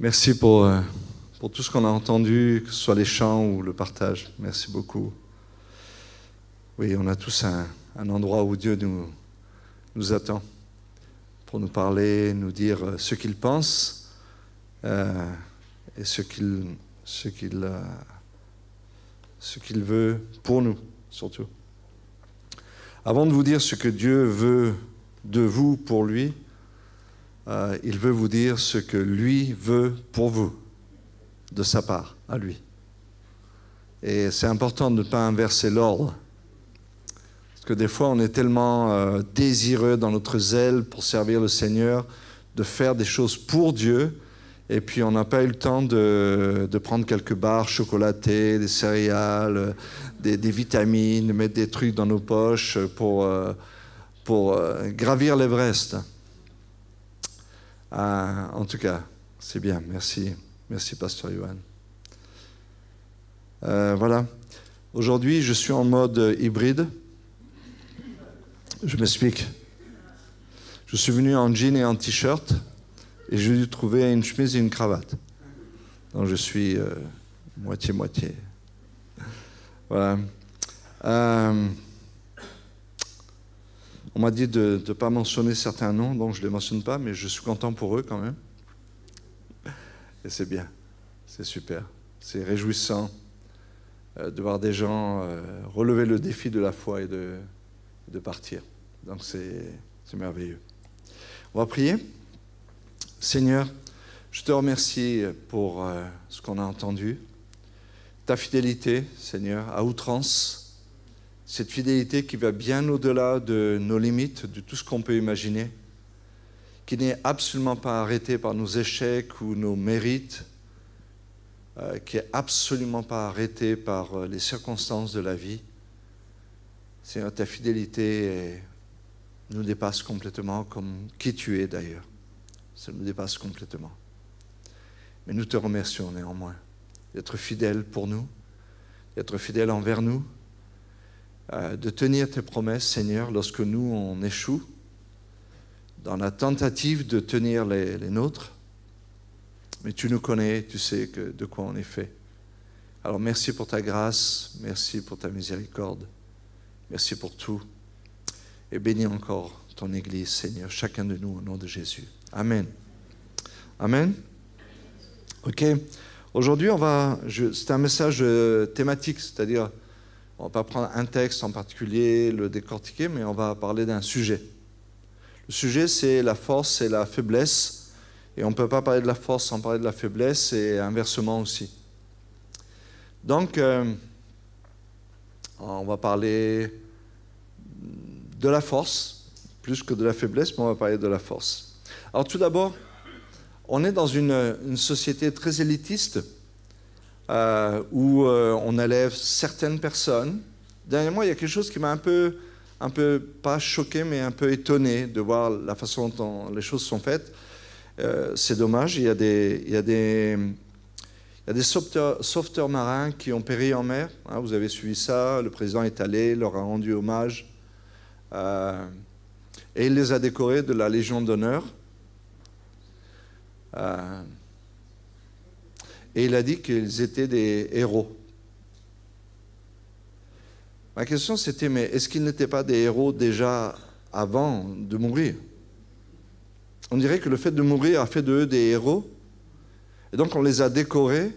Merci pour tout ce qu'on a entendu, que ce soit les chants ou le partage. Merci beaucoup. Oui, on a tous un endroit où Dieu nous attend pour nous parler, nous dire ce qu'il pense et ce qu'il veut pour nous, surtout. Avant de vous dire ce que Dieu veut de vous pour lui, il veut vous dire ce que lui veut pour vous, de sa part, à lui. Et c'est important de ne pas inverser l'ordre. Parce que des fois, on est tellement désireux dans notre zèle pour servir le Seigneur, de faire des choses pour Dieu, et puis on n'a pas eu le temps de prendre quelques barres chocolatées, des céréales, des vitamines, de mettre des trucs dans nos poches pour gravir l'Everest. En tout cas, c'est bien. Merci. Merci, Pasteur Yohan. Voilà. Aujourd'hui, je suis en mode hybride. Je m'explique. Je suis venu en jean et en t-shirt et j'ai dû trouver une chemise et une cravate. Donc, je suis moitié-moitié. Voilà. On m'a dit de ne pas mentionner certains noms, donc je ne les mentionne pas, mais je suis content pour eux quand même. Et c'est bien, c'est super. C'est réjouissant de voir des gens relever le défi de la foi et de partir. Donc c'est merveilleux. On va prier. Seigneur, je te remercie pour ce qu'on a entendu. Ta fidélité, Seigneur, à outrance. Cette fidélité qui va bien au-delà de nos limites, de tout ce qu'on peut imaginer, qui n'est absolument pas arrêtée par nos échecs ou nos mérites, qui n'est absolument pas arrêtée par les circonstances de la vie. Seigneur, ta fidélité nous dépasse complètement, comme qui tu es d'ailleurs. Ça nous dépasse complètement. Mais nous te remercions néanmoins d'être fidèle pour nous, d'être fidèle envers nous, de tenir tes promesses, Seigneur, lorsque nous, on échoue dans la tentative de tenir les nôtres. Mais tu nous connais, tu sais de quoi on est fait. Alors merci pour ta grâce, merci pour ta miséricorde, merci pour tout. Et bénis encore ton Église, Seigneur, chacun de nous, au nom de Jésus. Amen. Amen. Ok. Aujourd'hui, c'est un message thématique, c'est-à-dire on ne va pas prendre un texte en particulier, le décortiquer, mais on va parler d'un sujet. Le sujet, c'est la force et la faiblesse. Et on ne peut pas parler de la force sans parler de la faiblesse, et inversement aussi. Donc, on va parler de la force, plus que de la faiblesse, mais on va parler de la force. Alors tout d'abord, on est dans une société très élitiste, où on élève certaines personnes. Dernièrement, il y a quelque chose qui m'a un peu, pas choqué, mais un peu étonné de voir la façon dont les choses sont faites. C'est dommage, il y a des sauveteurs marins qui ont péri en mer. Hein, vous avez suivi ça, le président est allé, leur a rendu hommage. Et il les a décorés de la Légion d'honneur. Et il a dit qu'ils étaient des héros. Ma question c'était, mais est-ce qu'ils n'étaient pas des héros déjà avant de mourir? On dirait que le fait de mourir a fait d'eux des héros. Et donc on les a décorés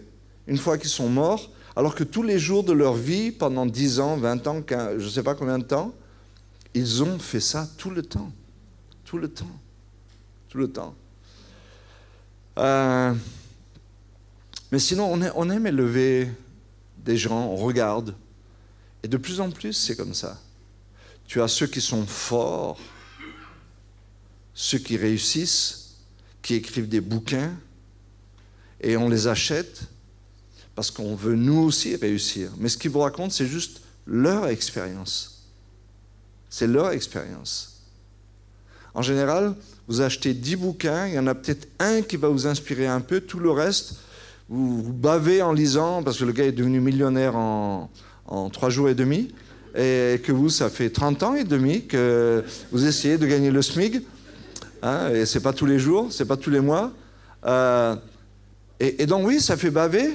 une fois qu'ils sont morts, alors que tous les jours de leur vie, pendant 10 ans, 20 ans, 15, je ne sais pas combien de temps, ils ont fait ça tout le temps. Tout le temps. Tout le temps. Mais sinon, on aime élever des gens, on regarde. Et de plus en plus, c'est comme ça. Tu as ceux qui sont forts, ceux qui réussissent, qui écrivent des bouquins, et on les achète parce qu'on veut nous aussi réussir. Mais ce qu'ils vous racontent, c'est juste leur expérience. C'est leur expérience. En général, vous achetez 10 bouquins, il y en a peut-être un qui va vous inspirer un peu, tout le reste, vous bavez en lisant, parce que le gars est devenu millionnaire en 3 jours et demi, et que vous, ça fait 30 ans et demi que vous essayez de gagner le SMIC, hein, et c'est pas tous les jours, c'est pas tous les mois. Et donc oui, ça fait baver,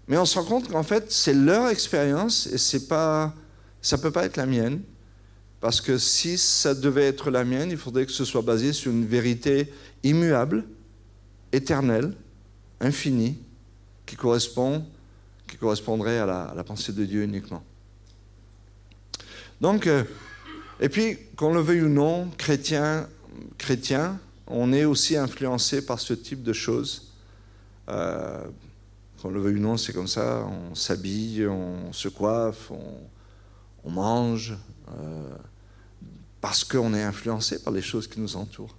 mais on se rend compte qu'en fait, c'est leur expérience et ça ne peut pas être la mienne. Parce que si ça devait être la mienne, il faudrait que ce soit basé sur une vérité immuable, éternelle, infinie, qui correspondrait à la pensée de Dieu uniquement. Donc, et puis, qu'on le veuille ou non, chrétien, on est aussi influencé par ce type de choses. Qu'on le veuille ou non, c'est comme ça, on s'habille, on se coiffe, on mange, parce qu'on est influencé par les choses qui nous entourent.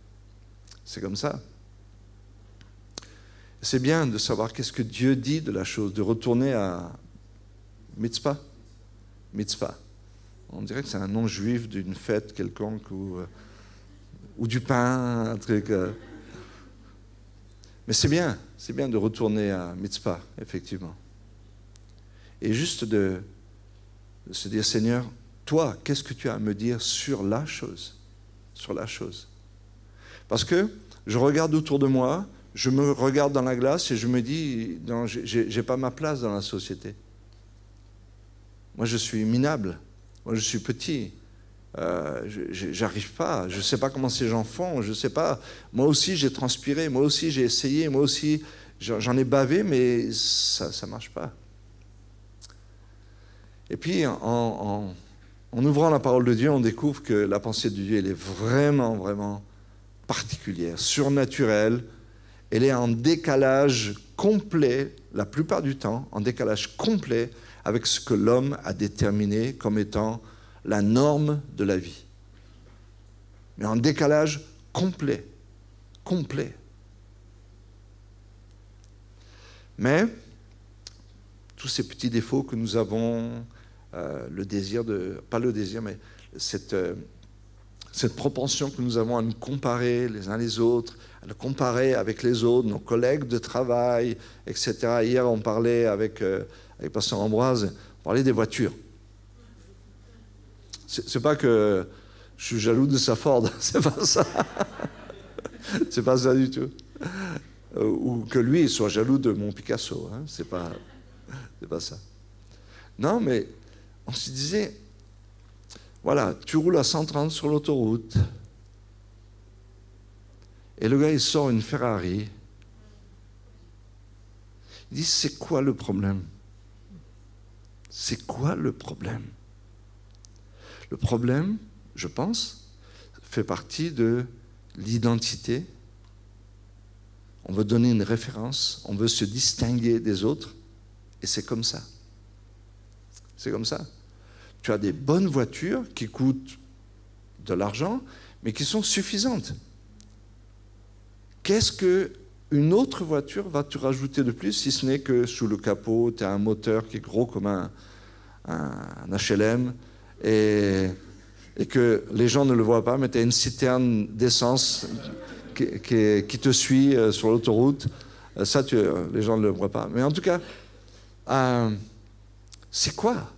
C'est comme ça. C'est bien de savoir qu'est-ce que Dieu dit de la chose, de retourner à Mitzpah. Mitzpah. On dirait que c'est un nom juif d'une fête quelconque ou du pain, un truc. Mais c'est bien de retourner à Mitzpah, effectivement. Et juste de se dire, Seigneur, toi, qu'est-ce que tu as à me dire sur la chose? Sur la chose. Parce que je regarde autour de moi, je me regarde dans la glace et je me dis, j'ai pas ma place dans la société. Moi, je suis minable. Moi, je suis petit. J'arrive pas. Je ne sais pas comment ces gens font. Je sais pas. Moi aussi, j'ai transpiré. Moi aussi, j'ai essayé. Moi aussi, j'en ai bavé, mais ça ne marche pas. Et puis, en ouvrant la parole de Dieu, on découvre que la pensée de Dieu, elle est vraiment, vraiment particulière, surnaturelle. Elle est en décalage complet, la plupart du temps, en décalage complet avec ce que l'homme a déterminé comme étant la norme de la vie. Mais en décalage complet. Complet. Mais, tous ces petits défauts que nous avons, le désir de... Pas le désir, mais cette propension que nous avons à nous comparer les uns les autres, à nous comparer avec les autres, nos collègues de travail, etc. Hier, on parlait avec Pasteur Ambroise, on parlait des voitures. C'est pas que je suis jaloux de sa Ford, c'est pas ça. C'est pas ça du tout. Ou que lui soit jaloux de mon Picasso, hein. C'est pas ça. Non, mais on se disait, voilà, tu roules à 130 sur l'autoroute, et le gars, il sort une Ferrari. Il dit, c'est quoi le problème? C'est quoi le problème? Le problème, je pense, fait partie de l'identité. On veut donner une référence, on veut se distinguer des autres, et c'est comme ça. C'est comme ça. Tu as des bonnes voitures qui coûtent de l'argent, mais qui sont suffisantes. Qu'est-ce qu'une autre voiture va te rajouter de plus, si ce n'est que sous le capot, tu as un moteur qui est gros comme un HLM, et que les gens ne le voient pas, mais tu as une citerne d'essence qui te suit sur l'autoroute. Ça, les gens ne le voient pas. Mais en tout cas, c'est quoi?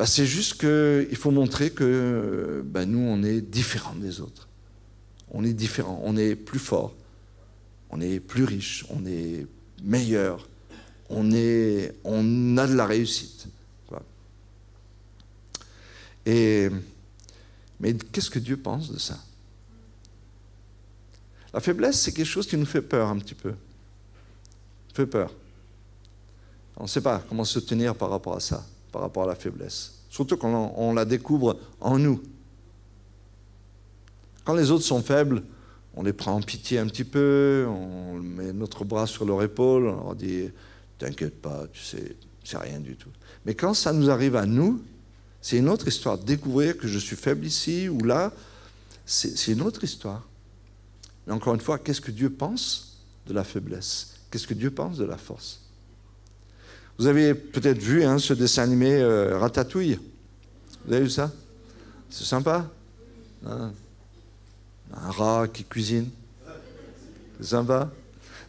C'est juste qu'il faut montrer que nous, on est différents des autres. On est différents, on est plus forts, on est plus riches, on est meilleurs, on a de la réussite. Quoi. Mais qu'est-ce que Dieu pense de ça? La faiblesse, c'est quelque chose qui nous fait peur un petit peu. Fait peur. On ne sait pas comment se tenir par rapport à ça, par rapport à la faiblesse. Surtout quand on la découvre en nous. Quand les autres sont faibles, on les prend en pitié un petit peu, on met notre bras sur leur épaule, on leur dit « T'inquiète pas, tu sais, c'est rien du tout. » Mais quand ça nous arrive à nous, c'est une autre histoire. Découvrir que je suis faible ici ou là, c'est une autre histoire. Mais encore une fois, qu'est-ce que Dieu pense de la faiblesse? Qu'est-ce que Dieu pense de la force? Vous avez peut-être vu ce dessin animé Ratatouille. Vous avez vu ça? C'est sympa. Hein? Un rat qui cuisine. C'est sympa.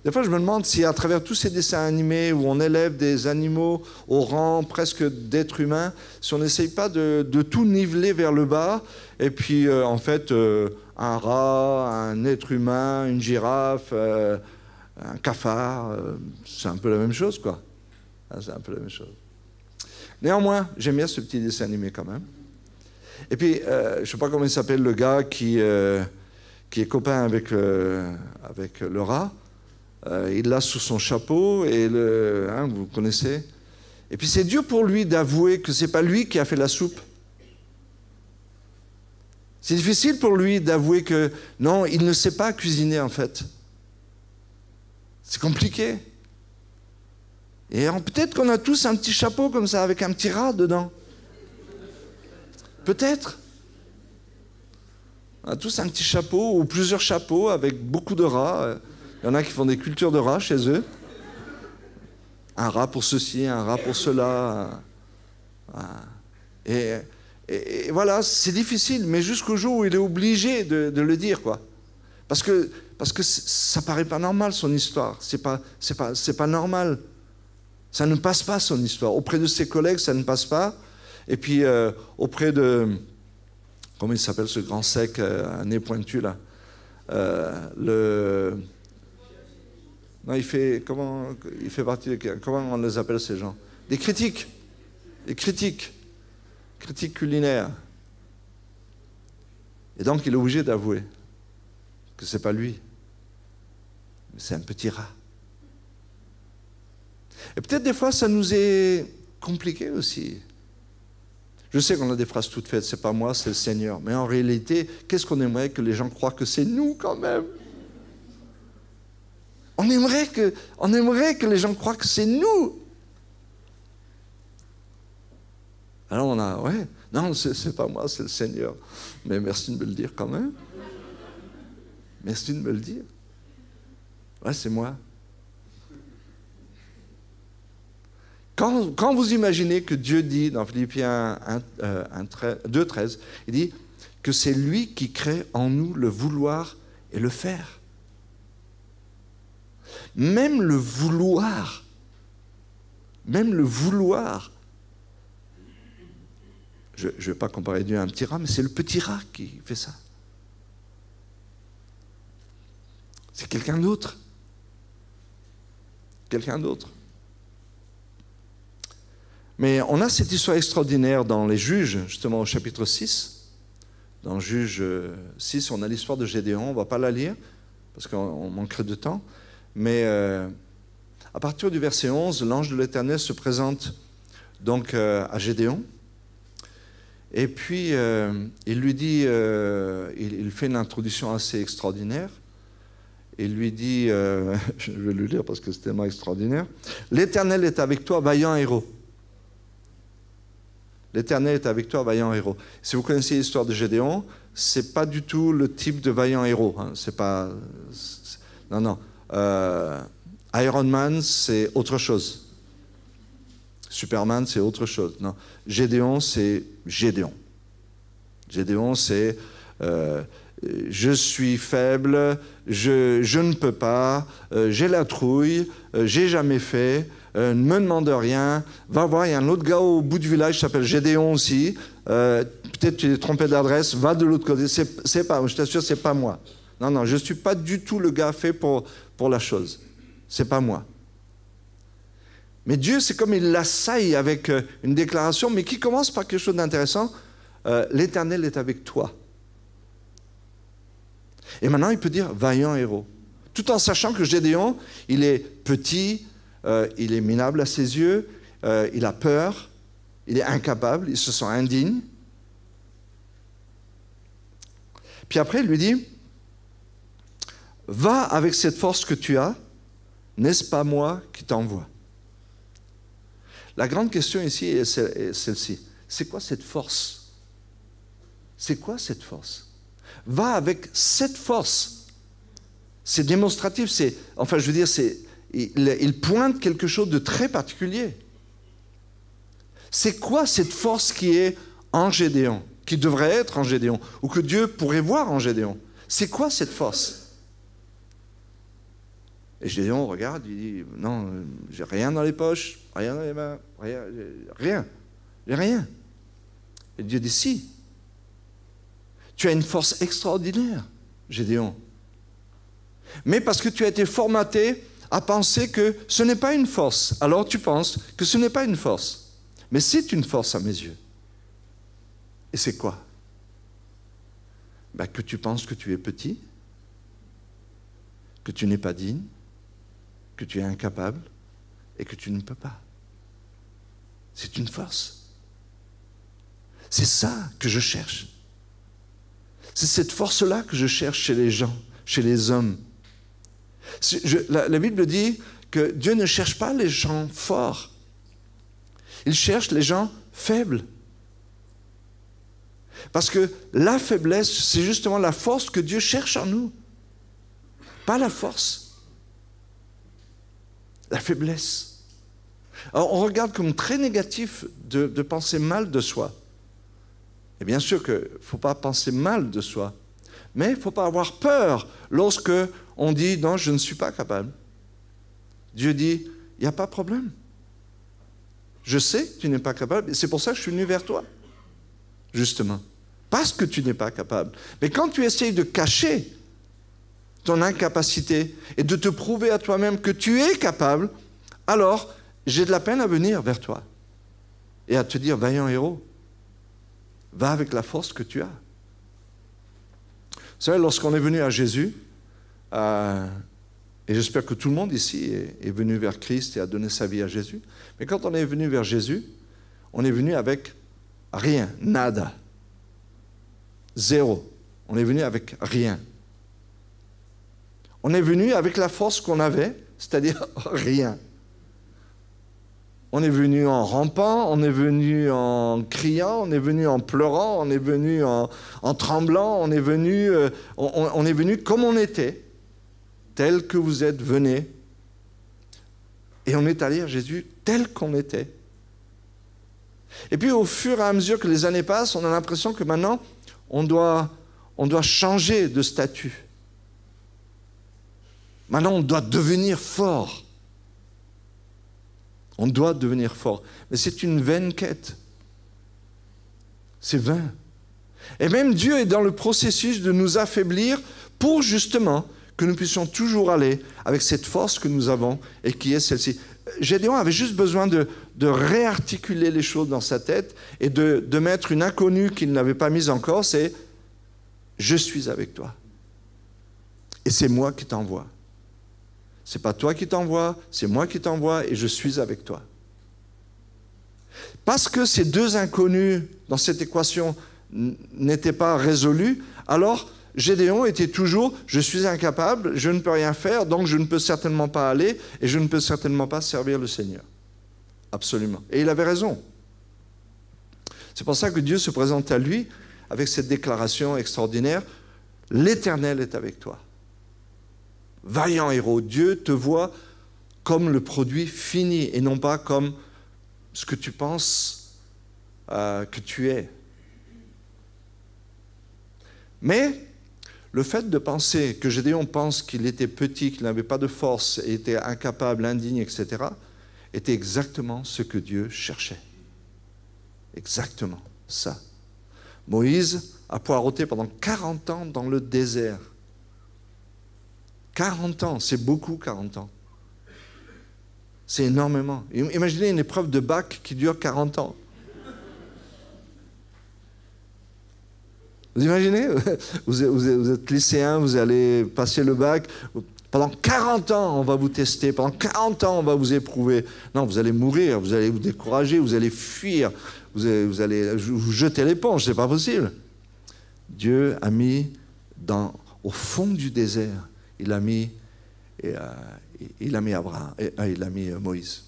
Des fois, je me demande si à travers tous ces dessins animés où on élève des animaux au rang presque d'êtres humains, si on n'essaye pas de tout niveler vers le bas, et puis en fait, un rat, un être humain, une girafe, un cafard, c'est un peu la même chose, quoi. C'est un peu la même chose. Néanmoins, j'aime bien ce petit dessin animé quand même. Et puis, je ne sais pas comment il s'appelle, le gars qui est copain avec le rat. Il l'a sous son chapeau, et vous connaissez. Et puis c'est dur pour lui d'avouer que ce n'est pas lui qui a fait la soupe. C'est difficile pour lui d'avouer que non, il ne sait pas cuisiner en fait. C'est compliqué. Et peut-être qu'on a tous un petit chapeau comme ça, avec un petit rat dedans. Peut-être. On a tous un petit chapeau, ou plusieurs chapeaux, avec beaucoup de rats. Il y en a qui font des cultures de rats chez eux. Un rat pour ceci, un rat pour cela. Et voilà, c'est difficile, mais jusqu'au jour où il est obligé de le dire, quoi. Parce que ça paraît pas normal, son histoire. C'est pas normal. Ça ne passe pas, son histoire. Auprès de ses collègues, ça ne passe pas. Et puis, auprès de... Comment il s'appelle, ce grand sec, à nez pointu, là Non, il fait partie de... Comment on les appelle, ces gens? Des critiques. Des critiques. Critiques culinaires. Et donc, il est obligé d'avouer que ce n'est pas lui, mais c'est un petit rat. Et peut-être des fois, ça nous est compliqué aussi. Je sais qu'on a des phrases toutes faites, c'est pas moi, c'est le Seigneur. Mais en réalité, qu'est-ce qu'on aimerait que les gens croient que c'est nous quand même? On aimerait que les gens croient que c'est nous. Alors on a, ouais, non, c'est pas moi, c'est le Seigneur. Mais merci de me le dire quand même. Merci de me le dire. Ouais, c'est moi. Quand vous imaginez que Dieu dit dans Philippiens 2,13, il dit que c'est lui qui crée en nous le vouloir et le faire. Même le vouloir, je ne vais pas comparer Dieu à un petit rat, mais c'est le petit rat qui fait ça. C'est quelqu'un d'autre. Quelqu'un d'autre. Mais on a cette histoire extraordinaire dans les Juges, justement au chapitre 6. Dans Juges 6, on a l'histoire de Gédéon. On ne va pas la lire, parce qu'on manquerait de temps. Mais à partir du verset 11, l'ange de l'Éternel se présente donc à Gédéon. Et puis, il lui dit, il fait une introduction assez extraordinaire. Il lui dit, je vais le lire parce que c'est tellement extraordinaire. « L'Éternel est avec toi, vaillant héros. » L'Éternel est avec toi, vaillant héros. Si vous connaissez l'histoire de Gédéon, c'est pas du tout le type de vaillant héros. Hein. C'est pas... Non. Iron Man, c'est autre chose. Superman, c'est autre chose. Non. Gédéon, c'est Gédéon. Gédéon, c'est je suis faible, je ne peux pas, j'ai la trouille, j'ai jamais fait, ne me demande rien, va voir, il y a un autre gars au bout du village qui s'appelle Gédéon aussi, peut-être tu t'es trompé d'adresse, va de l'autre côté, c'est pas, je t'assure, c'est pas moi. Non, je ne suis pas du tout le gars fait pour la chose. C'est pas moi. Mais Dieu, c'est comme il l'assaille avec une déclaration, mais qui commence par quelque chose d'intéressant. L'Éternel est avec toi. Et maintenant, il peut dire vaillant héros. Tout en sachant que Gédéon, il est petit, il est minable à ses yeux, il a peur, il est incapable, il se sent indigne. Puis après, il lui dit, va avec cette force que tu as, n'est-ce pas moi qui t'envoie? La grande question ici est celle-ci. C'est quoi cette force? C'est quoi cette force? Va avec cette force. C'est démonstratif, il pointe quelque chose de très particulier. C'est quoi cette force qui est en Gédéon, qui devrait être en Gédéon, ou que Dieu pourrait voir en Gédéon? C'est quoi cette force? Et Gédéon regarde, il dit, non, j'ai rien dans les poches, rien dans les mains, rien. J'ai rien. Et Dieu dit, si. Tu as une force extraordinaire, Gédéon. mais parce que tu as été formaté à penser que ce n'est pas une force. Alors tu penses que ce n'est pas une force. Mais c'est une force à mes yeux. Et c'est quoi? Ben, que tu penses que tu es petit, que tu n'es pas digne, que tu es incapable et que tu ne peux pas. C'est une force. C'est ça que je cherche. C'est cette force-là que je cherche chez les gens, chez les hommes. La Bible dit que Dieu ne cherche pas les gens forts. Il cherche les gens faibles. Parce que la faiblesse, c'est justement la force que Dieu cherche en nous. Pas la force. La faiblesse. Alors, on regarde comme très négatif de penser mal de soi. Et bien sûr qu'il ne faut pas penser mal de soi. Mais il ne faut pas avoir peur lorsque on dit « non, je ne suis pas capable ». Dieu dit « il n'y a pas de problème. Je sais que tu n'es pas capable et c'est pour ça que je suis venu vers toi. » Justement. Parce que tu n'es pas capable. Mais quand tu essayes de cacher ton incapacité et de te prouver à toi-même que tu es capable, alors j'ai de la peine à venir vers toi et à te dire « vaillant héros, va avec la force que tu as ». Vous savez, lorsqu'on est venu à Jésus, et j'espère que tout le monde ici est venu vers Christ et a donné sa vie à Jésus, mais quand on est venu vers Jésus, on est venu avec rien, nada, zéro. On est venu avec rien. On est venu avec la force qu'on avait, c'est-à-dire rien. On est venu en rampant, on est venu en criant, on est venu en pleurant, on est venu en tremblant, on est venu comme on était, tel que vous êtes, venez. Et on est allé à Jésus tel qu'on était. Et puis au fur et à mesure que les années passent, on a l'impression que maintenant, on doit changer de statut. Maintenant, on doit devenir fort. On doit devenir fort. Mais c'est une vaine quête. C'est vain. Et même Dieu est dans le processus de nous affaiblir pour justement que nous puissions toujours aller avec cette force que nous avons et qui est celle-ci. Gédéon avait juste besoin de réarticuler les choses dans sa tête et de mettre une inconnue qu'il n'avait pas mise encore, c'est « Je suis avec toi. Et c'est moi qui t'envoie. C'est pas toi qui t'envoie, c'est moi qui t'envoie et je suis avec toi. » Parce que ces deux inconnus dans cette équation n'étaient pas résolus, alors Gédéon était toujours « je suis incapable, je ne peux rien faire, donc je ne peux certainement pas aller et je ne peux certainement pas servir le Seigneur. » Absolument. Et il avait raison. C'est pour ça que Dieu se présente à lui avec cette déclaration extraordinaire « L'Éternel est avec toi. Vaillant héros, Dieu te voit comme le produit fini et non pas comme ce que tu penses que tu es. » Mais le fait de penser que Gédéon pense qu'il était petit, qu'il n'avait pas de force, était incapable, indigne, etc., était exactement ce que Dieu cherchait. Exactement ça. Moïse a poireauté pendant 40 ans dans le désert. 40 ans, c'est beaucoup 40 ans. C'est énormément. Imaginez une épreuve de bac qui dure 40 ans. Vous imaginez? Vous êtes lycéen, vous allez passer le bac. Pendant 40 ans, on va vous tester. Pendant 40 ans, on va vous éprouver. Non, vous allez mourir, vous allez vous décourager, vous allez fuir, vous allez vous jeter l'éponge, c'est pas possible. Dieu a mis au fond du désert, il a mis Abraham, il a mis Moïse.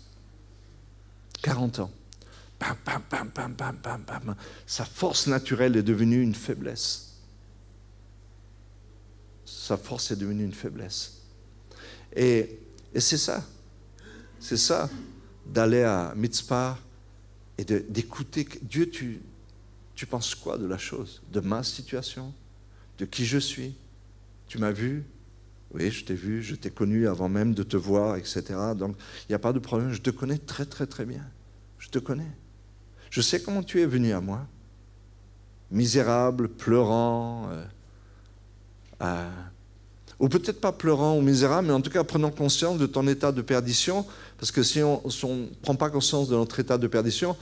40 ans. Bam, bam, bam, bam, bam, bam, bam. Sa force naturelle est devenue une faiblesse. Sa force est devenue une faiblesse. Et c'est ça. C'est ça, d'aller à Mitzpah et d'écouter. Dieu, tu penses quoi de la chose? De ma situation? De qui je suis? Tu m'as vu? Oui, je t'ai vu, je t'ai connu avant même de te voir, etc. Donc, il n'y a pas de problème. Je te connais très, très, très bien. Je te connais. Je sais comment tu es venu à moi. Misérable, pleurant, Ou peut-être pas pleurant ou misérable, mais en tout cas prenant conscience de ton état de perdition, parce que si on ne prend pas conscience de notre état de perdition,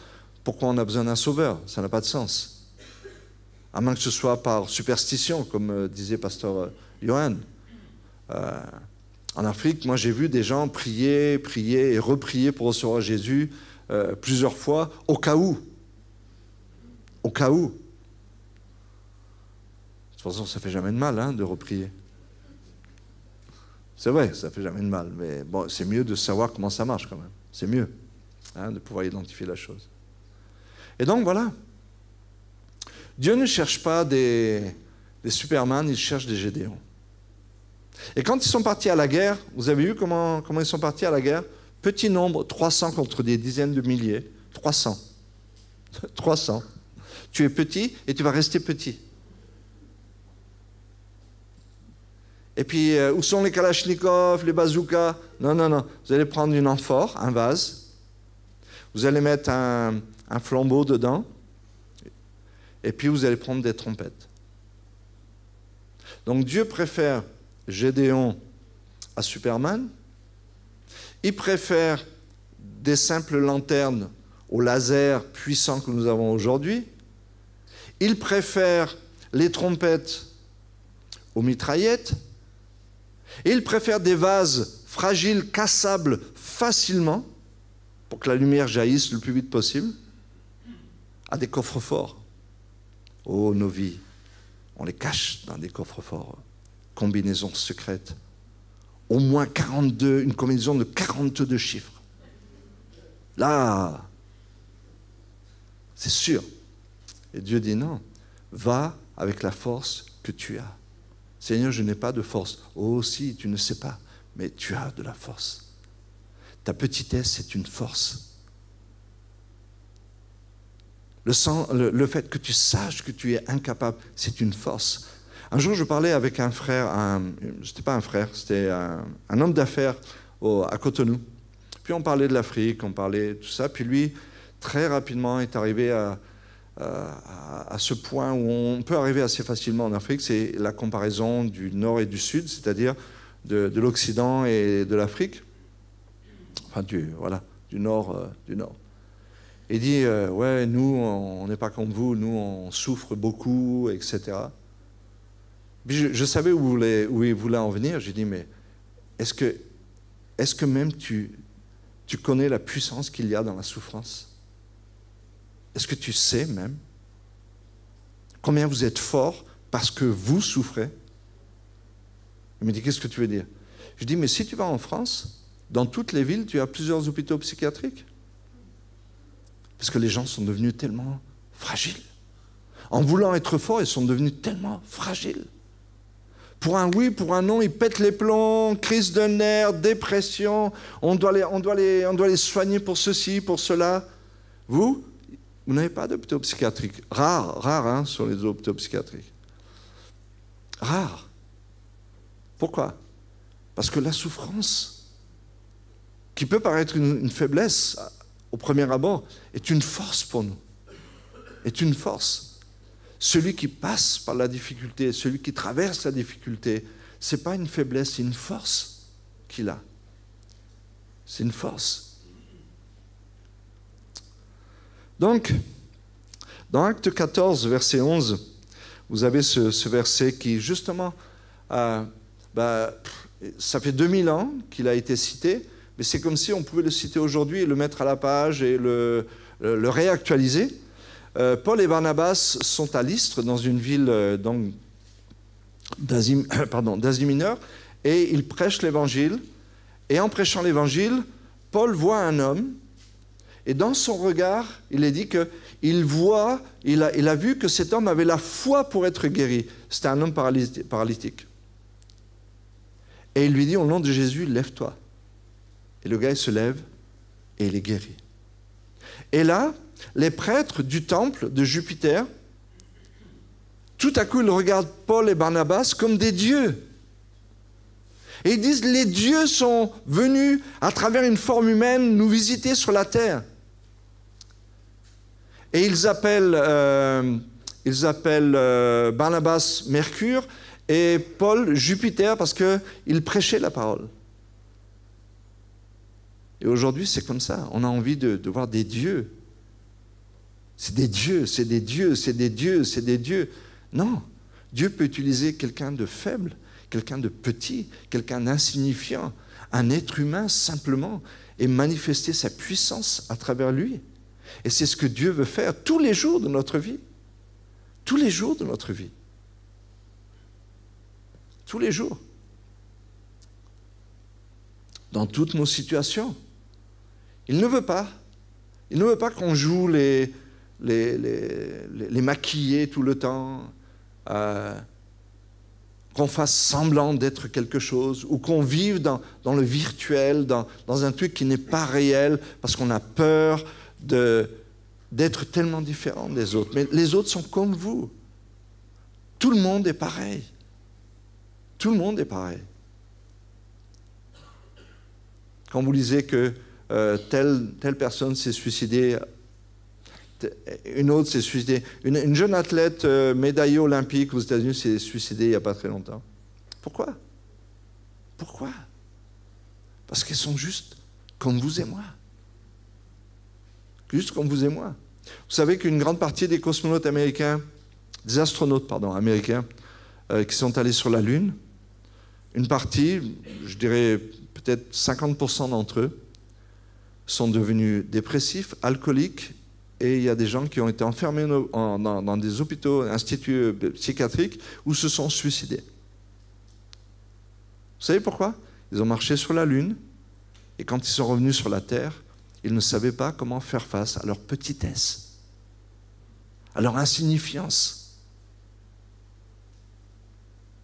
pourquoi on a besoin d'un sauveur? Ça n'a pas de sens. À moins que ce soit par superstition, comme disait pasteur Johan. En Afrique, moi j'ai vu des gens prier, prier et reprier pour recevoir Jésus plusieurs fois, au cas où. Au cas où. De toute façon, ça ne fait jamais de mal de reprier. C'est vrai, ça ne fait jamais de mal, mais bon, c'est mieux de savoir comment ça marche quand même. C'est mieux de pouvoir identifier la chose. Et donc voilà, Dieu ne cherche pas des Superman, il cherche des Gédéons. Et quand ils sont partis à la guerre, vous avez vu comment ils sont partis à la guerre? Petit nombre, 300 contre des dizaines de milliers. 300. 300. Tu es petit et tu vas rester petit. Et puis, où sont les kalachnikovs, les bazookas? Non, non, non. Vous allez prendre une amphore, un vase. Vous allez mettre un flambeau dedans. Et puis, vous allez prendre des trompettes. Donc, Dieu préfère Gédéon à Superman. Il préfère des simples lanternes aux lasers puissants que nous avons aujourd'hui. Il préfère les trompettes aux mitraillettes. Et il préfère des vases fragiles, cassables facilement, pour que la lumière jaillisse le plus vite possible, à des coffres forts. Oh, nos vies, on les cache dans des coffres forts. Combinaisons secrètes. Au moins 42, une combinaison de 42 chiffres. Là, c'est sûr. Et Dieu dit non, va avec la force que tu as. Seigneur, je n'ai pas de force. Oh si, tu ne sais pas, mais tu as de la force. Ta petitesse, c'est une force. Le fait que tu saches que tu es incapable, c'est une force. Un jour, je parlais avec un frère, c'était pas un frère, c'était un homme d'affaires à Cotonou. Puis on parlait de l'Afrique, on parlait de tout ça. Puis lui, très rapidement, est arrivé à ce point où on peut arriver assez facilement en Afrique, c'est la comparaison du nord et du sud, c'est-à-dire de l'Occident et de l'Afrique. Enfin, du nord. Il dit, ouais, nous, on n'est pas comme vous, nous, on souffre beaucoup, etc. Puis je savais où il voulait en venir. J'ai dit, mais est-ce que même tu connais la puissance qu'il y a dans la souffrance? Est-ce que tu sais même combien vous êtes fort parce que vous souffrez? Il me dit, qu'est-ce que tu veux dire? Je dis, mais si tu vas en France, dans toutes les villes, tu as plusieurs hôpitaux psychiatriques. Parce que les gens sont devenus tellement fragiles. En voulant être forts, ils sont devenus tellement fragiles. Pour un oui, pour un non, ils pètent les plombs, crise de nerfs, dépression, on doit les soigner pour ceci, pour cela. Vous n'avez pas d'hôpitaux psychiatriques. Rare sur les hôpitaux psychiatriques. Rare. Pourquoi? Parce que la souffrance, qui peut paraître une faiblesse au premier abord, est une force pour nous. Est une force. Celui qui passe par la difficulté, celui qui traverse la difficulté, ce n'est pas une faiblesse, c'est une force qu'il a. C'est une force. Donc, dans Acte 14, verset 11, vous avez ce verset qui, justement, ça fait 2000 ans qu'il a été cité, mais c'est comme si on pouvait le citer aujourd'hui et le mettre à la page et le réactualiser. Paul et Barnabas sont à Lystre, dans une ville d'Asie mineure, et ils prêchent l'évangile. Et en prêchant l'évangile, Paul voit un homme, et dans son regard, il est dit qu'il a vu que cet homme avait la foi pour être guéri. C'était un homme paralytique. Et il lui dit, au nom de Jésus, lève-toi. Et le gars, il se lève et il est guéri. Et là, les prêtres du temple de Jupiter, tout à coup, ils regardent Paul et Barnabas comme des dieux. Et ils disent, les dieux sont venus à travers une forme humaine nous visiter sur la terre. Et ils appellent Barnabas Mercure Et Paul, Jupiter, parce qu'il prêchait la parole. Et aujourd'hui, c'est comme ça. On a envie de voir des dieux. C'est des dieux, c'est des dieux, c'est des dieux, c'est des dieux. Non, Dieu peut utiliser quelqu'un de faible, quelqu'un de petit, quelqu'un d'insignifiant, un être humain simplement, et manifester sa puissance à travers lui. Et c'est ce que Dieu veut faire tous les jours de notre vie. Tous les jours de notre vie. Tous les jours. Dans toutes nos situations. Il ne veut pas. Il ne veut pas qu'on joue les maquiller tout le temps, qu'on fasse semblant d'être quelque chose, ou qu'on vive dans le virtuel, dans un truc qui n'est pas réel, parce qu'on a peur d'être tellement différent des autres. Mais les autres sont comme vous. Tout le monde est pareil. Tout le monde est pareil. Quand vous lisez que telle personne s'est suicidée, une autre s'est suicidée, une jeune athlète médaillée olympique aux États-Unis s'est suicidée il n'y a pas très longtemps. Pourquoi? Pourquoi? Parce qu'elles sont juste comme vous et moi. Juste comme vous et moi. Vous savez qu'une grande partie des cosmonautes américains, des astronautes, pardon, américains, qui sont allés sur la Lune, une partie, je dirais peut-être 50% d'entre eux, sont devenus dépressifs, alcooliques, et il y a des gens qui ont été enfermés dans des hôpitaux, instituts psychiatriques, ou se sont suicidés. Vous savez pourquoi? Ils ont marché sur la Lune, et quand ils sont revenus sur la Terre, ils ne savaient pas comment faire face à leur petitesse, à leur insignifiance.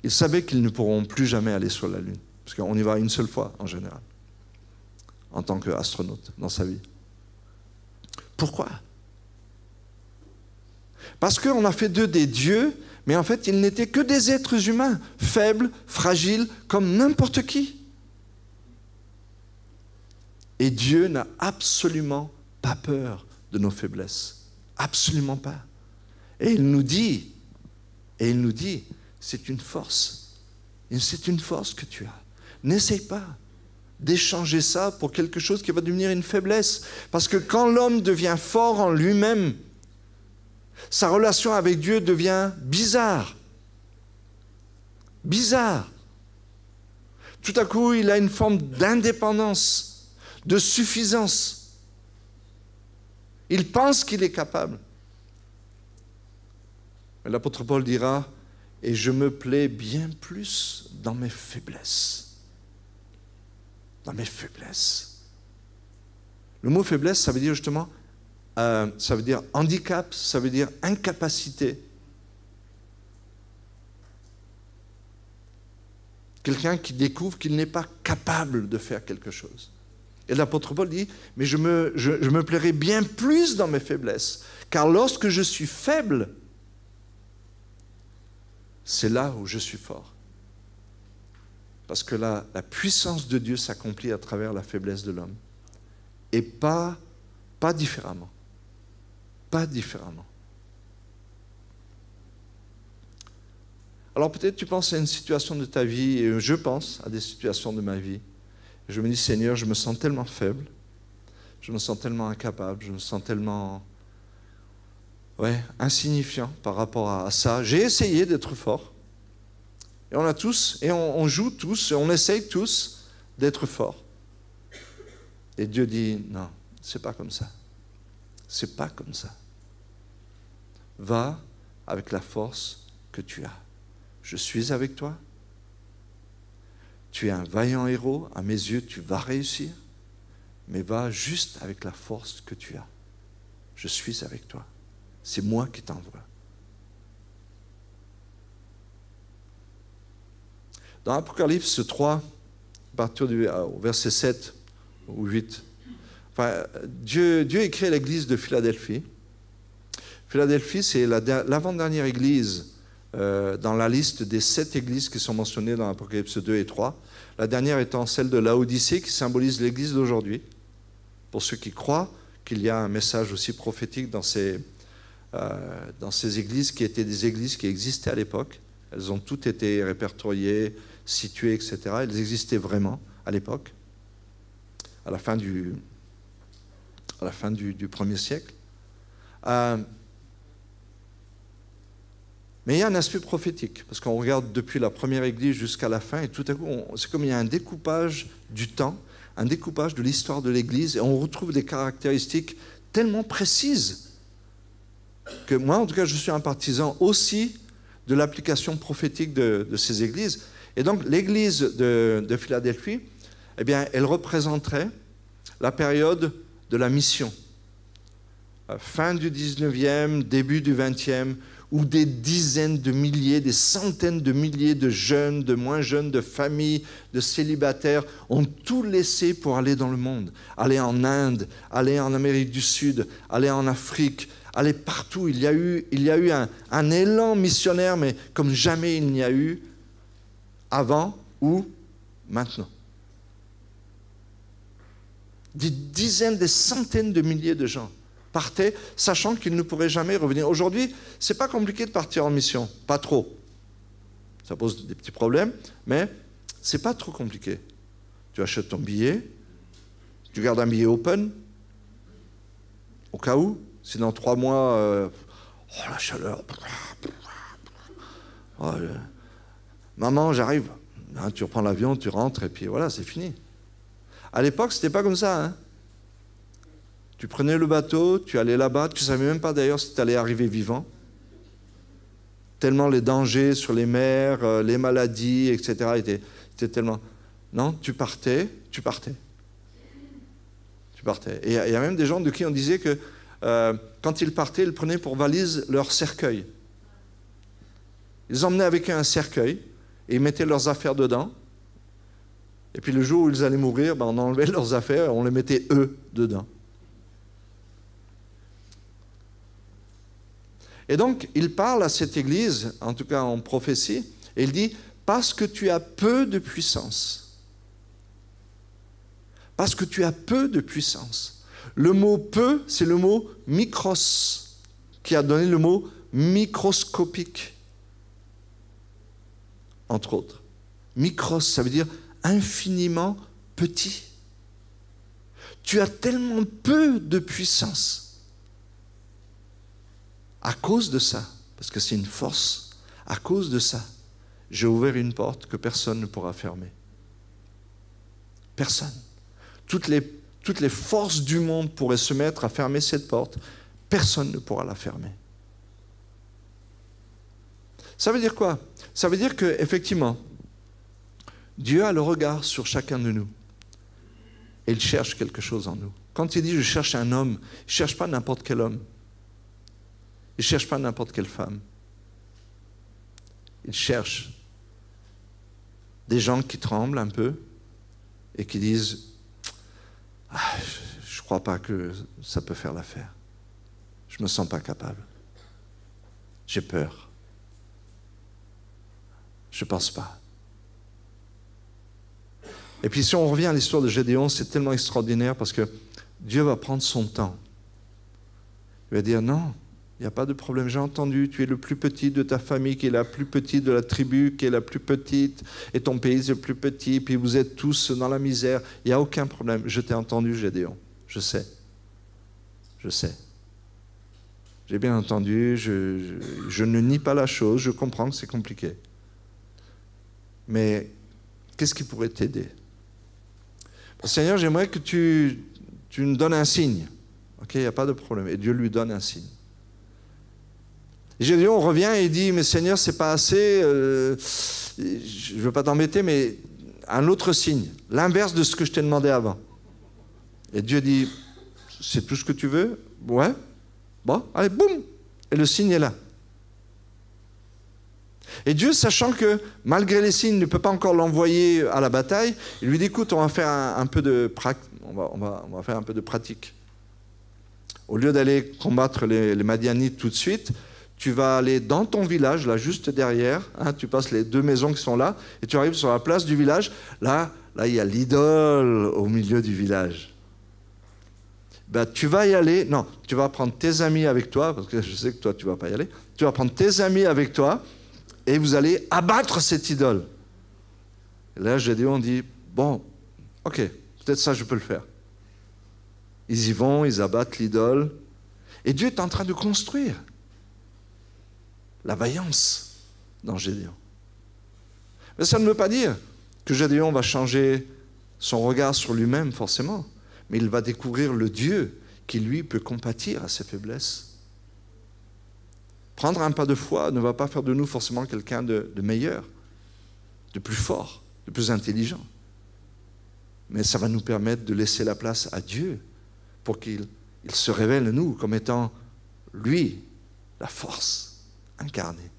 Ils savaient qu'ils ne pourront plus jamais aller sur la Lune, parce qu'on y va une seule fois en général, en tant qu'astronaute dans sa vie. Pourquoi? Parce qu'on a fait d'eux des dieux, mais en fait, ils n'étaient que des êtres humains, faibles, fragiles, comme n'importe qui. Et Dieu n'a absolument pas peur de nos faiblesses. Absolument pas. Et il nous dit, c'est une force. Et c'est une force que tu as. N'essaye pas d'échanger ça pour quelque chose qui va devenir une faiblesse. Parce que quand l'homme devient fort en lui-même, sa relation avec Dieu devient bizarre. Bizarre. Tout à coup, il a une forme d'indépendance, de suffisance. Il pense qu'il est capable. Mais l'apôtre Paul dira, « Et je me plais bien plus dans mes faiblesses. » Dans mes faiblesses. Le mot faiblesse, ça veut dire justement, ça veut dire handicap, ça veut dire incapacité. Quelqu'un qui découvre qu'il n'est pas capable de faire quelque chose. Et l'apôtre Paul dit, mais je me plairai bien plus dans mes faiblesses, car lorsque je suis faible, c'est là où je suis fort. Parce que la puissance de Dieu s'accomplit à travers la faiblesse de l'homme. Et pas différemment. Pas différemment. Alors peut-être tu penses à une situation de ta vie, et je pense à des situations de ma vie. Et je me dis, Seigneur, je me sens tellement faible, je me sens tellement incapable, je me sens tellement insignifiant par rapport à ça. J'ai essayé d'être fort. Et on a tous, et on joue tous, et on essaye tous d'être forts. Et Dieu dit, non, c'est pas comme ça. C'est pas comme ça. Va avec la force que tu as. Je suis avec toi. Tu es un vaillant héros. À mes yeux, tu vas réussir. Mais va juste avec la force que tu as. Je suis avec toi. C'est moi qui t'envoie. Dans Apocalypse 3, à partir du verset 7 ou 8, Dieu écrit à l'église de Philadelphie. Philadelphie, c'est l'avant-dernière église dans la liste des 7 églises qui sont mentionnées dans Apocalypse 2 et 3. La dernière étant celle de Laodicée, qui symbolise l'église d'aujourd'hui. Pour ceux qui croient qu'il y a un message aussi prophétique dans ces églises qui étaient des églises qui existaient à l'époque, Elles ont toutes été répertoriées, situées, etc. Elles existaient vraiment à l'époque, à la fin du 1er siècle. Mais il y a un aspect prophétique, parce qu'on regarde depuis la première église jusqu'à la fin, et tout à coup, c'est comme il y a un découpage du temps, un découpage de l'histoire de l'église, et on retrouve des caractéristiques tellement précises que moi, en tout cas, je suis un partisan aussi de l'application prophétique de ces églises. Et donc, l'église de Philadelphie, eh bien, elle représenterait la période de la mission. Fin du 19e, début du 20e, où des dizaines de milliers, des centaines de milliers de jeunes, de moins jeunes, de familles, de célibataires ont tout laissé pour aller dans le monde. Aller en Inde, aller en Amérique du Sud, aller en Afrique, aller partout. Il y a eu un élan missionnaire, mais comme jamais il n'y a eu avant ou maintenant. Des dizaines, des centaines de milliers de gens partaient, sachant qu'ils ne pourraient jamais revenir. Aujourd'hui, c'est pas compliqué de partir en mission, pas trop. Ça pose des petits problèmes, mais c'est pas trop compliqué. Tu achètes ton billet, tu gardes un billet open, au cas où, si dans 3 mois, la chaleur, maman, j'arrive. Hein, tu reprends l'avion, tu rentres, et puis voilà, c'est fini. À l'époque, c'était pas comme ça, hein. Tu prenais le bateau, tu allais là-bas, tu ne savais même pas d'ailleurs si tu allais arriver vivant. Tellement les dangers sur les mers, les maladies, etc. étaient tellement... Non, tu partais. Et il y a même des gens de qui on disait que quand ils partaient, ils prenaient pour valise leur cercueil. Ils emmenaient avec eux un cercueil et ils mettaient leurs affaires dedans. Et puis le jour où ils allaient mourir, on enlevait leurs affaires et on les mettait eux dedans. Et donc, il parle à cette église, en tout cas en prophétie, et il dit « Parce que tu as peu de puissance. » Parce que tu as peu de puissance. Le mot « peu », c'est le mot « micros », qui a donné le mot « microscopique », entre autres. Micros, ça veut dire infiniment petit. Tu as tellement peu de puissance. À cause de ça, parce que c'est une force, à cause de ça, j'ai ouvert une porte que personne ne pourra fermer. Personne. Toutes les forces du monde pourraient se mettre à fermer cette porte. Personne ne pourra la fermer. Ça veut dire quoi? Ça veut dire qu'effectivement, Dieu a le regard sur chacun de nous. Et il cherche quelque chose en nous. Quand il dit « je cherche un homme », il ne cherche pas n'importe quel homme. Il ne cherche pas n'importe quelle femme. Il cherche des gens qui tremblent un peu et qui disent ah, « je ne crois pas que ça peut faire l'affaire. Je ne me sens pas capable. J'ai peur. Je ne pense pas. » Et puis si on revient à l'histoire de Gédéon, c'est tellement extraordinaire parce que Dieu va prendre son temps. Il va dire « non, il n'y a pas de problème, j'ai entendu, tu es le plus petit de ta famille, qui est la plus petite de la tribu, qui est la plus petite, et ton pays est le plus petit, puis vous êtes tous dans la misère. Il n'y a aucun problème. Je t'ai entendu, Gédéon. Je sais. Je sais. J'ai bien entendu, je ne nie pas la chose, je comprends que c'est compliqué. Mais qu'est-ce qui pourrait t'aider? Seigneur, j'aimerais que tu me donnes un signe. Ok, il n'y a pas de problème. Et Dieu lui donne un signe. Gédéon revient et dit, mais Seigneur, c'est pas assez, je ne veux pas t'embêter, mais un autre signe, l'inverse de ce que je t'ai demandé avant. Et Dieu dit, c'est tout ce que tu veux? Ouais. Bon, allez, boum! Et le signe est là. Et Dieu, sachant que malgré les signes, il ne peut pas encore l'envoyer à la bataille, il lui dit, écoute, on va faire un peu de pratique. Au lieu d'aller combattre les Madianites tout de suite, tu vas aller dans ton village, là, juste derrière, hein, tu passes les 2 maisons qui sont là, et tu arrives sur la place du village, là il y a l'idole au milieu du village. Ben, tu vas y aller, non, tu vas prendre tes amis avec toi, parce que je sais que toi, tu ne vas pas y aller, tu vas prendre tes amis avec toi, et vous allez abattre cette idole. Et là, Gédéon dit, bon, ok, peut-être ça, je peux le faire. Ils y vont, ils abattent l'idole, et Dieu est en train de construire la vaillance dans Gédéon. Mais ça ne veut pas dire que Gédéon va changer son regard sur lui-même, forcément, mais il va découvrir le Dieu qui, lui, peut compatir à ses faiblesses. Prendre un pas de foi ne va pas faire de nous forcément quelqu'un de meilleur, de plus fort, de plus intelligent. Mais ça va nous permettre de laisser la place à Dieu pour qu'il se révèle à nous comme étant, lui, la force incarnée,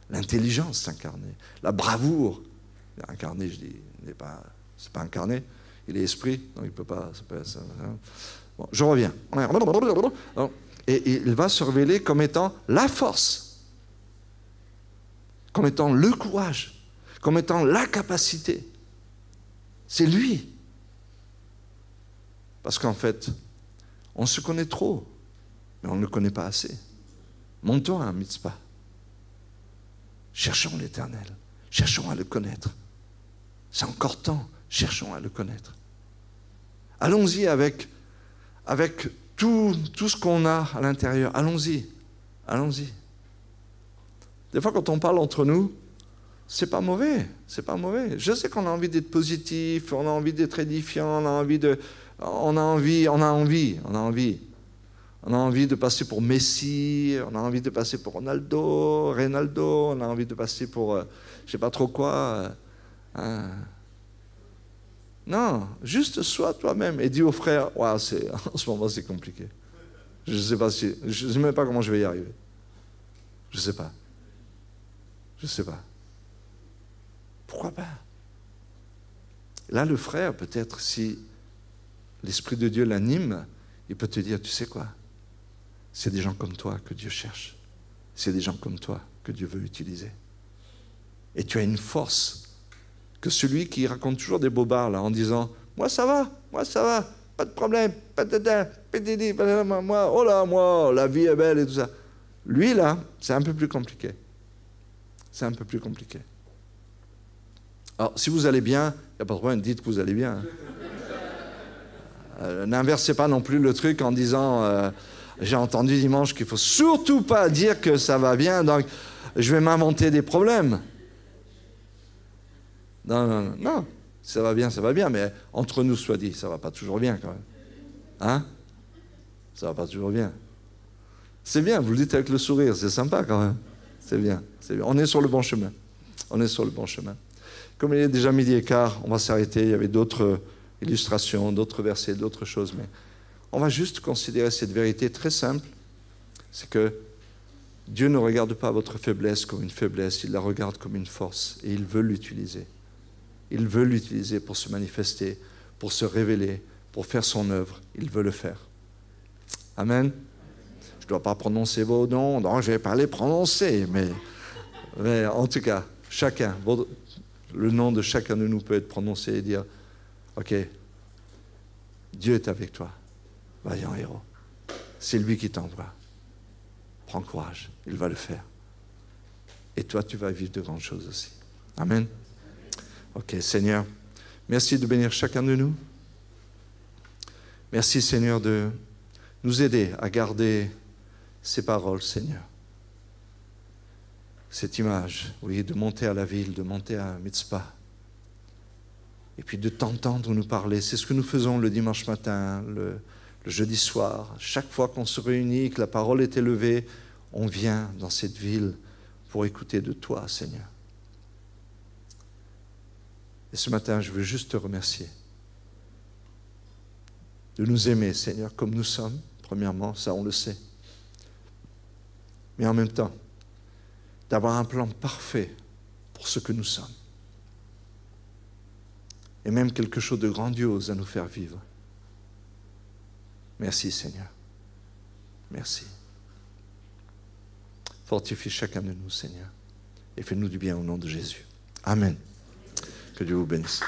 l'intelligence incarnée, la bravoure incarnée, je dis, c'est pas incarné, il est esprit, donc il ne peut pas... Bon, je reviens. Et il va se révéler comme étant la force, comme étant le courage, comme étant la capacité. C'est lui. Parce qu'en fait, on se connaît trop, mais on ne le connaît pas assez. Montons à Mitzpah. Cherchons l'Éternel. Cherchons à le connaître. C'est encore temps. Cherchons à le connaître. Allons-y avec tout ce qu'on a à l'intérieur. Allons-y. Allons-y. Des fois, quand on parle entre nous, c'est pas mauvais. C'est pas mauvais. Je sais qu'on a envie d'être positif, on a envie d'être édifiant, on a envie de passer pour Messi, on a envie de passer pour Ronaldo, on a envie de passer pour je sais pas trop quoi. Non, juste sois toi-même et dis aux frères, en ce moment c'est compliqué. Je sais même pas comment je vais y arriver. Je sais pas. Pourquoi pas? Là, le frère, peut-être, si l'Esprit de Dieu l'anime, il peut te dire, tu sais quoi? C'est des gens comme toi que Dieu cherche. C'est des gens comme toi que Dieu veut utiliser. Et tu as une force que celui qui raconte toujours des bobards là, en disant « Moi ça va, pas de problème, moi, la vie est belle et tout ça. » Lui là, c'est un peu plus compliqué. C'est un peu plus compliqué. Alors, si vous allez bien, il n'y a pas de problème, dites que vous allez bien. N'inversez pas non plus le truc en disant j'ai entendu dimanche qu'il ne faut surtout pas dire que ça va bien, donc je vais m'inventer des problèmes. Non, ça va bien, mais entre nous, soit dit, ça ne va pas toujours bien quand même. Hein? Ça ne va pas toujours bien. C'est bien, vous le dites avec le sourire, c'est sympa quand même. C'est bien. On est sur le bon chemin. Comme il est déjà 12h15, on va s'arrêter. Il y avait d'autres illustrations, d'autres versets, d'autres choses, mais on va juste considérer cette vérité très simple, c'est que Dieu ne regarde pas votre faiblesse comme une faiblesse, il la regarde comme une force et il veut l'utiliser. Il veut l'utiliser pour se manifester, pour se révéler, pour faire son œuvre. Il veut le faire. Amen. Je ne dois pas prononcer vos noms, non, je ne vais pas les prononcer, mais en tout cas, le nom de chacun de nous peut être prononcé et dire, ok, Dieu est avec toi, vaillant héros. C'est lui qui t'envoie. Prends courage, il va le faire. Et toi, tu vas vivre de grandes choses aussi. Amen. Ok, Seigneur, merci de bénir chacun de nous. Merci, Seigneur, de nous aider à garder ces paroles, Seigneur. Cette image, oui, de monter à la ville, de monter à Mitzpah. Et puis de t'entendre nous parler. C'est ce que nous faisons le dimanche matin, le jeudi soir. Chaque fois qu'on se réunit, que la parole est élevée, on vient dans cette ville pour écouter de toi, Seigneur. Et ce matin, je veux juste te remercier de nous aimer, Seigneur, comme nous sommes. Premièrement, ça on le sait. Mais en même temps, d'avoir un plan parfait pour ce que nous sommes. Et même quelque chose de grandiose à nous faire vivre. Merci, Seigneur. Merci. Fortifie chacun de nous, Seigneur. Et fais-nous du bien au nom de Jésus. Amen. Que Dieu vous bénisse.